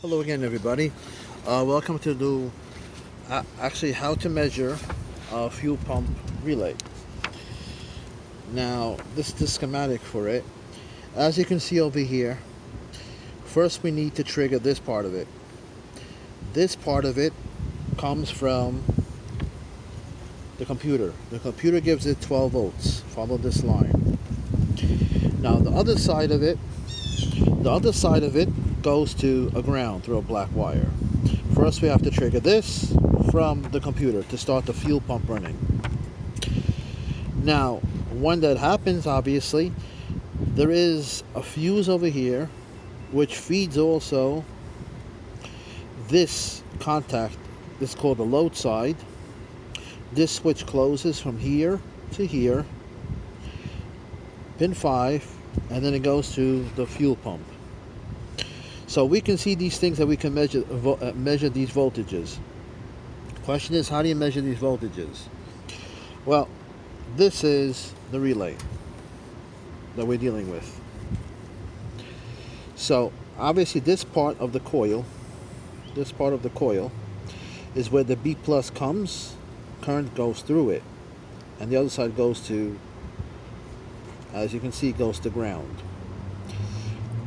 Hello again, everybody. Welcome to do actually how to measure a fuel pump relay. Now, this is the schematic for it. As you can see over here, first we need to trigger this part of it. This part of it comes from the computer. The computer gives it 12 volts. Follow this line. Now, the other side of it goes to a ground through a black wire. First we have to trigger this from the computer to start the fuel pump running. Now, when that happens, obviously, there is a fuse over here which feeds also this contact. This is called the load side. This switch closes from here to here, pin 5, and then it goes to the fuel pump. So we can see these things that we can measure these voltages. Question is, how do you measure these voltages? Well, this is the relay that we're dealing with. So obviously this part of the coil is where the B plus comes, current goes through it, and the other side goes to, as you can see, goes to ground.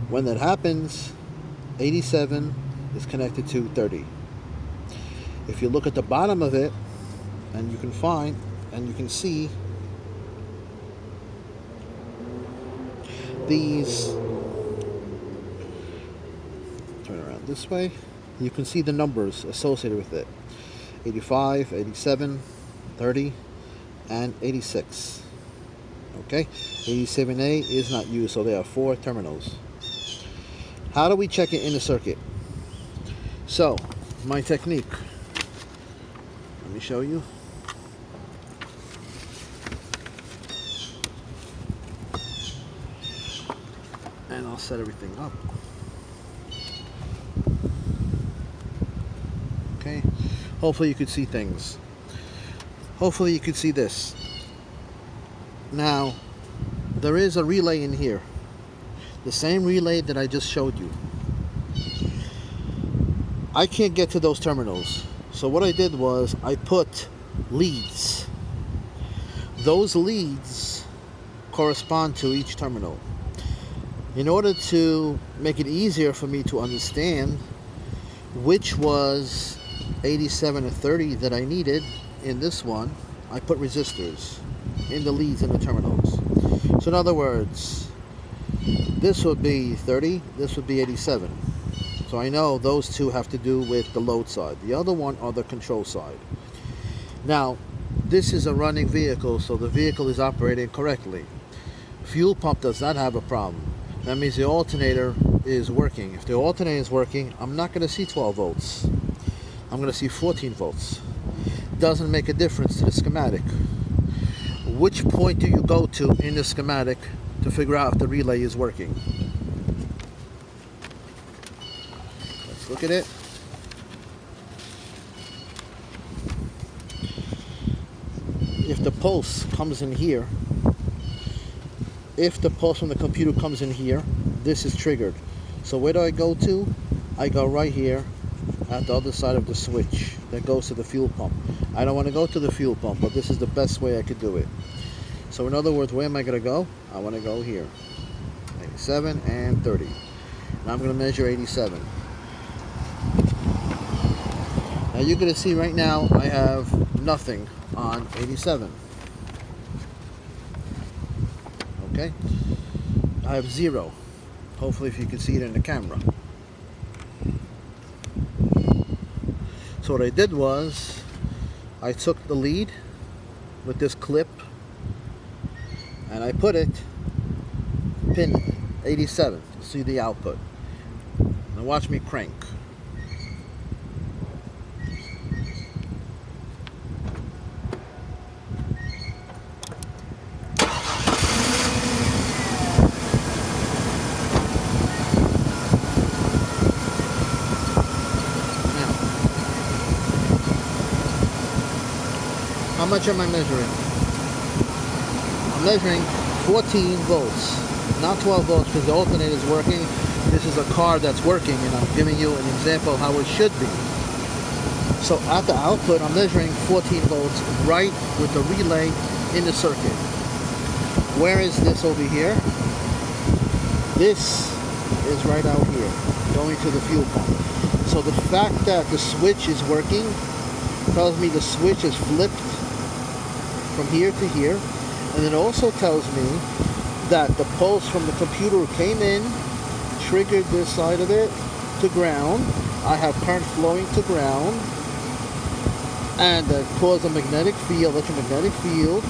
When that happens, 87 is connected to 30. If you look at the bottom of it, and you can find, and you can see these, turn around this way, you can see the numbers associated with it. 85, 87, 30, and 86. Okay, 87A is not used, so there are 4 terminals. How do we check it in the circuit? So, my technique. Let me show you. And I'll set everything up. Okay. Hopefully you could see things. Hopefully you could see this. Now, there is a relay in here. The same relay that I just showed you. I can't get to those terminals. So what I did was I put leads. Those leads correspond to each terminal. In order to make it easier for me to understand which was 87 and 30 that I needed in this one, I put resistors in the leads and the terminals. So in other words, this would be 30, this would be 87. So I know those two have to do with the load side. The other one are the control side. Now, this is a running vehicle, so the vehicle is operating correctly. Fuel pump does not have a problem. That means the alternator is working. If the alternator is working, I'm not going to see 12 volts. I'm going to see 14 volts. Doesn't make a difference to the schematic. Which point do you go to in the schematic to figure out if the relay is working? Let's look at it. If the pulse comes in here, if the pulse from the computer comes in here, this is triggered. So where do I go to? I go right here at the other side of the switch that goes to the fuel pump. I don't want to go to the fuel pump, but this is the best way I could do it. So in other words, where am I going to go? I want to go here. 87 and 30. Now I'm going to measure 87. Now you're going to see right now I have nothing on 87. Okay? I have 0. Hopefully if you can see it in the camera. So what I did was I took the lead with this clip and I put it pin 87 to see the output. Now watch me crank. Now, how much am I measuring? I'm measuring 14 volts, not 12 volts because the alternator is working. This is a car that's working, and I'm giving you an example of how it should be. So at the output, I'm measuring 14 volts right with the relay in the circuit. Where is this over here? This is right out here, going to the fuel pump. So the fact that the switch is working tells me the switch is flipped from here to here. And it also tells me that the pulse from the computer came in, triggered this side of it to ground. I have current flowing to ground, and that caused a magnetic field, electromagnetic field,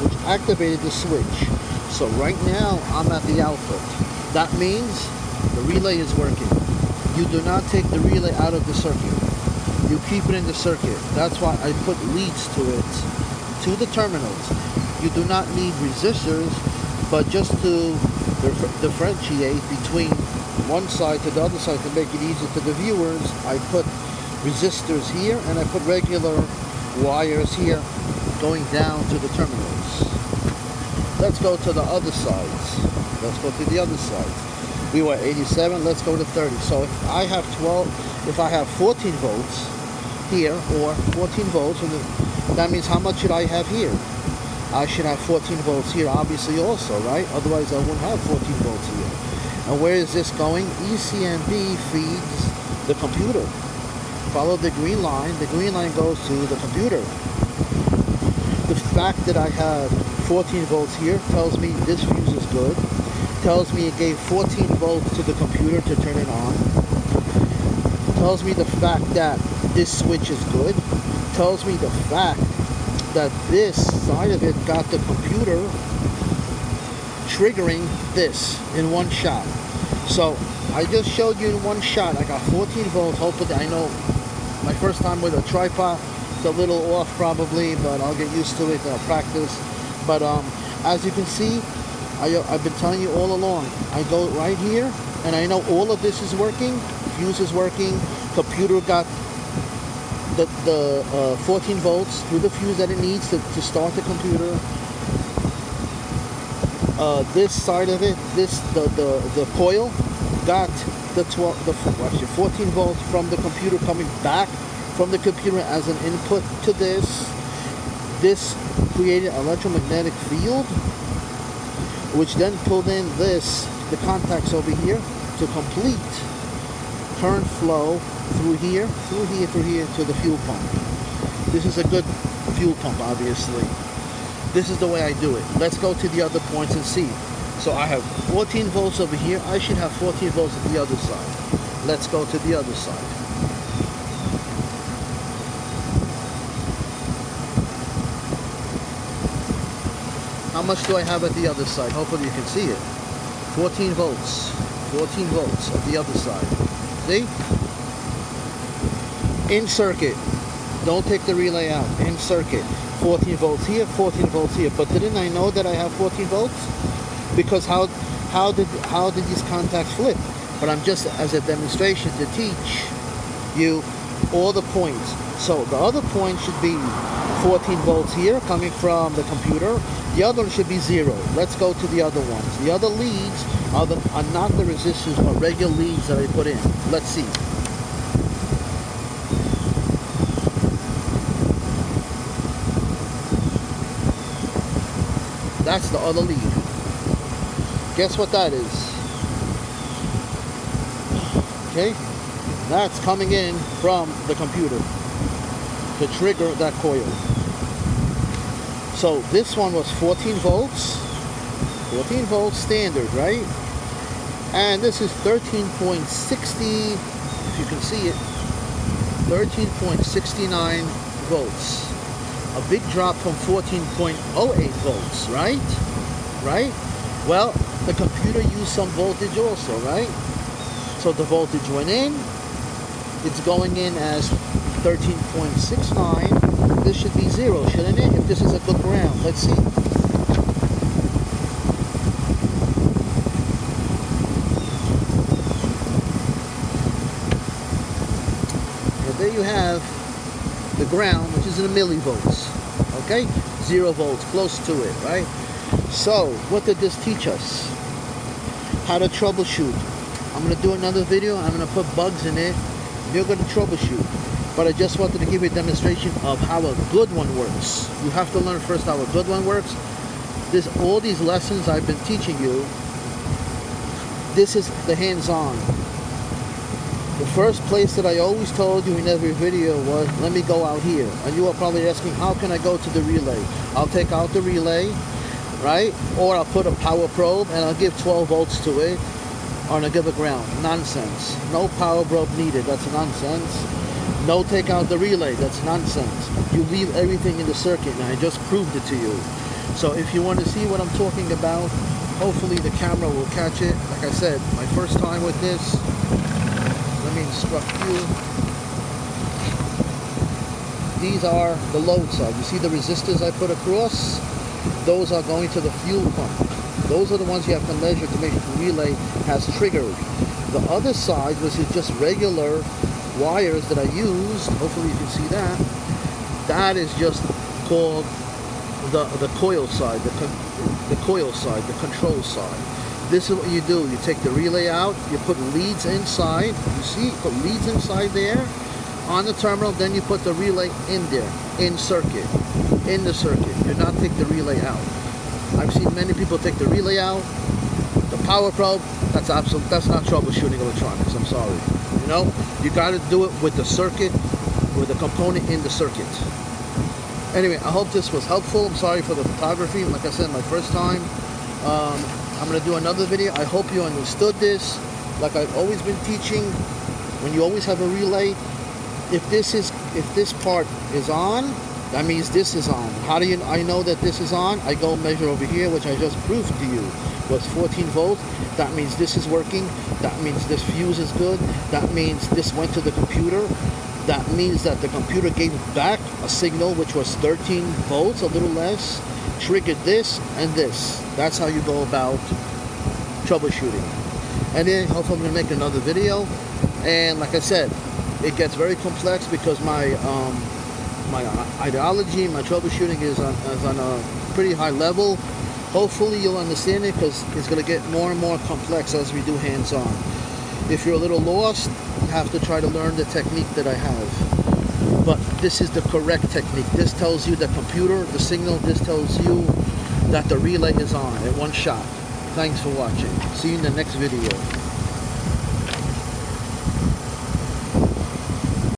which activated the switch. So right now I'm at the output. That means the relay is working. You do not take the relay out of the circuit. You keep it in the circuit. That's why I put leads to it, to the terminals. You do not need resistors, but just to differentiate between one side to the other side to make it easier to the viewers, I put resistors here and I put regular wires here going down to the terminals. Let's go to the other sides. Let's go to the other sides. We were 87, let's go to 30. So if I have 14 volts here, or 14 volts, that means how much should I have here? I should have 14 volts here, obviously, also, right? Otherwise I wouldn't have 14 volts here. And where is this going? ECMB feeds the computer. Follow the green line. The green line goes to the computer. The fact that I have 14 volts here tells me this fuse is good. Tells me it gave 14 volts to the computer to turn it on. Tells me the fact that this switch is good. Tells me the fact that this side of it got the computer triggering this in one shot. So I just showed you in one shot. I got 14 volts. Hopefully, I know my first time with a tripod, it's a little off probably, but I'll get used to it and I'll practice. But as you can see, I've been telling you all along, I go right here and I know all of this is working. Fuse is working. Computer got the 14 volts through the fuse that it needs to start the computer. This side of it, the coil got the 14 volts from the computer coming back from the computer as an input to this. This created an electromagnetic field, which then pulled in the contacts over here to complete current flow through here to the fuel pump. This is a good fuel pump, obviously. This is the way I do it. Let's go to the other points and see. So I have 14 volts over here. I should have 14 volts at the other side. Let's go to the other side. How much do I have at the other side? Hopefully you can see it. 14 volts. 14 volts at the other side. See? In circuit. Don't take the relay out. In circuit. 14 volts here, 14 volts here. But didn't I know that I have 14 volts? Because how did these contacts flip? But I'm just as a demonstration to teach you all the points. So the other point should be 14 volts here coming from the computer. The other one should be 0. Let's go to the other ones. The other leads are not the resistors, but regular leads that I put in. Let's see. That's the other lead. Guess what that is? Okay? That's coming in from the computer to trigger that coil. So this one was 14 volts. 14 volts standard, right? And this is 13.60, if you can see it, 13.69 volts. A big drop from 14.08 volts, right? Right? Well, the computer used some voltage also, right? So the voltage went in. It's going in as 13.69. This should be 0, shouldn't it? If this is a good ground. Let's see. And there you have the ground, which is in millivolts. Okay? 0 volts, close to it, right? So, what did this teach us? How to troubleshoot I'm going to do another video. I'm going to put bugs in it. You're going to troubleshoot. But I just wanted to give you a demonstration of how a good one works. You have to learn first how a good one works. All these lessons I've been teaching you, this is the hands-on. The first place that I always told you in every video was, let me go out here. And you are probably asking, how can I go to the relay? I'll take out the relay, right? Or I'll put a power probe and I'll give 12 volts to it, or I'll give a ground. Nonsense. No power probe needed. That's nonsense. No take out the relay. That's nonsense. You leave everything in the circuit, and I just proved it to you. So if you want to see what I'm talking about, hopefully the camera will catch it. Like I said, my first time with this. Let me instruct you. These are the load side. You see the resistors I put across? Those are going to the fuel pump. Those are the ones you have to measure to make sure the relay has triggered. The other side, which is just regular wires that I used, hopefully you can see that. That is just called the coil side, the coil side, the control side. This is what you do. You take the relay out, you put leads inside. You see, you put leads inside there on the terminal, then you put the relay in there, in the circuit. Do not take the relay out. I've seen many people take the relay out. The power probe, that's not troubleshooting electronics, I'm sorry. You know, you got to do it with the circuit, with the component in the circuit. Anyway, I hope this was helpful. I'm sorry for the photography. Like I said, my first time. I'm going to do another video. I hope you understood this. Like I've always been teaching, when you always have a relay, if this part is on, that means this is on. How do I know that this is on? I go measure over here, which I just proved to you was 14 volts. That means this is working. That means this fuse is good. That means this went to the computer. That means that the computer gave back a signal which was 13 volts, a little less, triggered this and this. That's how you go about troubleshooting. And then hopefully I'm going to make another video. And like I said, it gets very complex because my ideology, my troubleshooting is on a pretty high level. Hopefully you'll understand it, because it's going to get more and more complex as we do hands-on. If you're a little lost, you have to try to learn the technique that I have. But this is the correct technique. This tells you the computer, the signal. This tells you that the relay is on at one shot. Thanks for watching. See you in the next video.